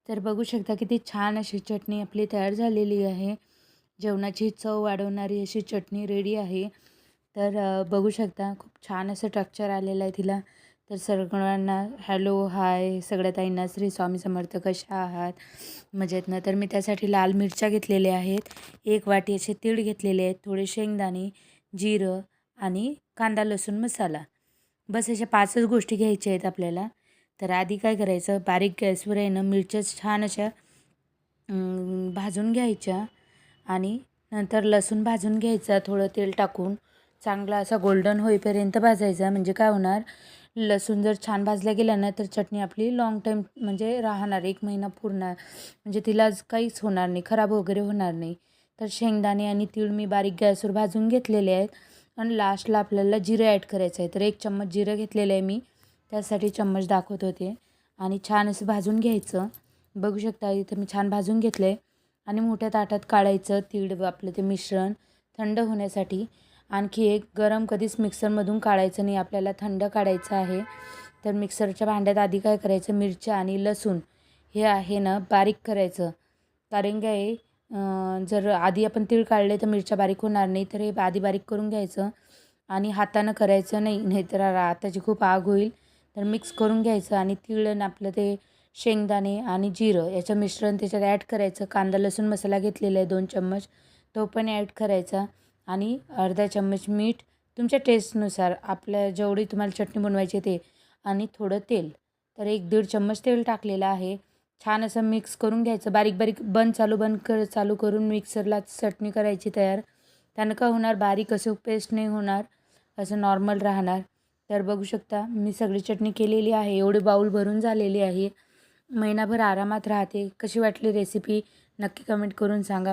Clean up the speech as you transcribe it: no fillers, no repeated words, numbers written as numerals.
तर बघू शकता किती छान अशी चटणी आपली तयार झालेली आहे. जेवणाची चव वाढवणारी अशी चटणी रेडी आहे. तर बघू शकता खूप छान असं टेक्स्चर आलेलं आहे तिला. तर सगळ्यांना हॅलो, हाय सगळ्या ताईंना श्री स्वामी समर्थ. कशा आहात? मजेत ना? तर मी त्यासाठी लाल मिरच्या घेतलेल्या आहेत. 1 वाटी असे तीळ घेतलेले आहेत. थोडे शेंगदाणे, जिरं आणि कांदा लसूण मसाला. बस अशा 5च गोष्टी घ्यायच्या आहेत आपल्याला. तर आधी काय करायचं, बारीक गॅसवर आहे ना मिरच्या छान अशा भाजून घ्यायच्या आणि नंतर लसूण भाजून घ्यायचा थोडं तेल टाकून. चांगला असा गोल्डन होईपर्यंत भाजायचा. म्हणजे काय होणार, लसूण जर छान भाजला गेला ना तर चटणी आपली लाँग टाईम म्हणजे राहणार, 1 महिना पूर्ण. म्हणजे तिला काहीच होणार नाही, खराब वगैरे होणार नाही. तर शेंगदाणे आणि तीळ मी बारीक गॅसवर भाजून घेतलेले आहेत. आणि लास्टला आपल्याला जिरं ॲड करायचं आहे. तर 1 चम्मच जिरं घेतलेलं आहे मी, त्यासाठी चम्मच दाखवत होते. आणि छान असं भाजून घ्यायचं. बघू शकता इथं मी छान भाजून घेतलं आहे. आणि मोठ्या ताटात काढायचं तीळ आपलं ते मिश्रण थंड होण्यासाठी. आणखी एक, गरम कधीच मिक्सरमधून काढायचं नाही, आपल्याला थंड काढायचं आहे. तर मिक्सरच्या भांड्यात आधी काय करायचं, मिरच्या आणि लसूण हे आहे ना बारीक करायचं. कारण काय जर आधी आपण तीळ काढले तर मिरच्या बारीक होणार नाही. तर हे आधी बारीक करून घ्यायचं आणि हातानं करायचं नाही, नाहीतर हाताची खूप आग होईल. तर मिक्स करून घ्यायचं आणि तीळ आणि आपलं ते शेंगदाणे आणि जिरं याचं मिश्रण त्याच्यात ॲड करायचं. कांदा लसूण मसाला घेतलेला आहे 2 चम्मच, तो पण ॲड करायचा. आणि अर्धा चम्मच मीठ तुमच्या टेस्टनुसार, आपल्या जेवढी तुम्हाला चटणी बनवायची ते. आणि थोडं तेल. तर 1-1.5 चम्मच तेल टाकलेलं आहे. छान असं मिक्स करून घ्यायचं. बारीक बारीक चालू करून मिक्सरला चटणी करायची तयार. त्यानं काय होणार, बारीक असं पेस्ट नाही होणार, असं नॉर्मल राहणार. तर बघू शकता मी सगळी चटणी केलेली आहे. एवढी बाऊल भरून झालेली आहे. महिनाभर आरामात राहते. कशी वाटली रेसिपी नक्की कमेंट करून सांगा.